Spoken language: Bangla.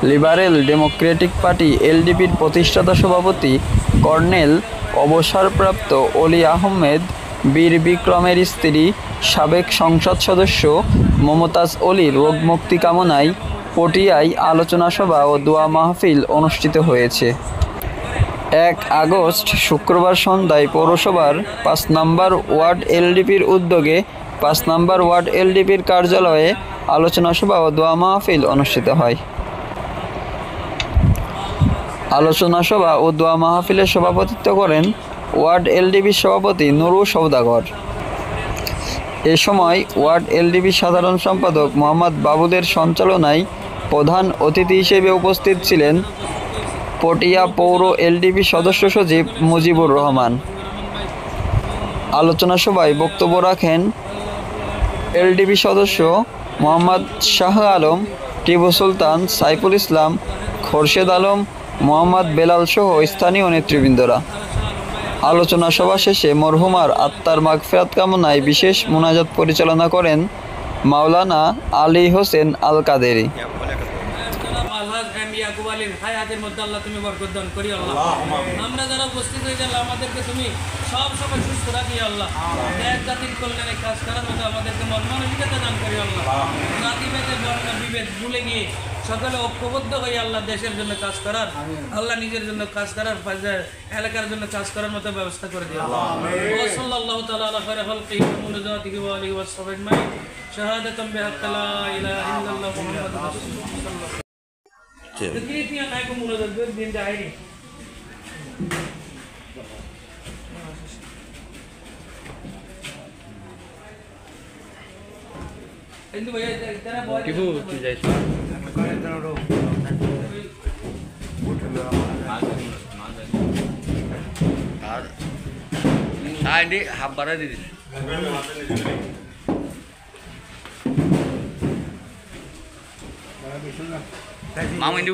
লিবারেল ডেমোক্রেটিক পার্টি এলডিপির প্রতিষ্ঠাতা সভাপতি কর্নেল অবসরপ্রাপ্ত অলি আহমেদ বীর বিক্রমের স্ত্রী সাবেক সংসদ সদস্য মমতাজ অলির রোগমুক্তি কামনায় পটিয়ায় আলোচনা সভা ও দোয়া মাহফিল অনুষ্ঠিত হয়েছে। 1 আগস্ট শুক্রবার সন্ধ্যায় পৌরসভার 5 নম্বর ওয়ার্ড এলডিপির উদ্যোগে 5 নম্বর ওয়ার্ড এলডিপির কার্যালয়ে আলোচনা সভা ও দোয়া মাহফিল অনুষ্ঠিত হয়। আলোচনা সভা ও দোয়া মাহফিলে সভাপতিত্ব করেন ওয়ার্ড এলডিপির সভাপতি নুরু সওদাগর। এ সময় ওয়ার্ড এলডিপির সাধারণ সম্পাদক মোহাম্মদ বাবুদের সঞ্চালনায় প্রধান অতিথি হিসেবে উপস্থিত ছিলেন পটিয়া পৌর এলডিপি সদস্য সচিব মুজিবুর রহমান। আলোচনা সভায় বক্তব্য রাখেন এলডিপি সদস্য মোহাম্মদ শাহ আলম, টিপু সুলতান, সাইফুল ইসলাম, খোরশেদ আলম, মোহাম্মদ বেলাল সহ স্থানীয় নেতৃবৃন্দরা। আলোচনা সভা শেষে মরহুমার আত্মার মাগফিরাত কামনায় বিশেষ মুনাজাত পরিচালনা করেন মাওলানা আলী হোসেন আল কাদেরি। হায়াতের মধ্যে আল্লাহ তুমি বরকত দান করি আল্লাহ। আমরা যারা উপস্থিত হয়ে গেল আমাদেরকে তুমি সব সময় সুস্থ রাখি আল্লাহ। এক জাতির কল্যাণে কাজ করার মতো আমাদেরকে মন মানসিকতা দান করি আল্লাহ। জাতিভেদের বর্ণ বিভেদ ভুলে গিয়ে সকলে ঐক্যবদ্ধ হয়ে আল্লাহ দেশের জন্য কাজ করার, আল্লাহ নিজের জন্য কাজ করার, এলাকার জন্য কাজ করার মতো ব্যবস্থা করে দিও আল্লাহ। সাল্লাল্লাহু তাআলা আলা খায়রি খালকিহি ওয়া মুরজাতিহি ওয়া আলিহি ওয়া সাহবিহি আজমাইন। শাহাদাতাম বিহাক্কি লা ইলাহা ইল্লাল্লাহ মুহাম্মাদুর রাসূলুল্লাহ। Kegiatan aku mulai dari benda ini. Itu banyak cara buat. Ibu tidak sih. Saya ini hampara di sini. Mama ini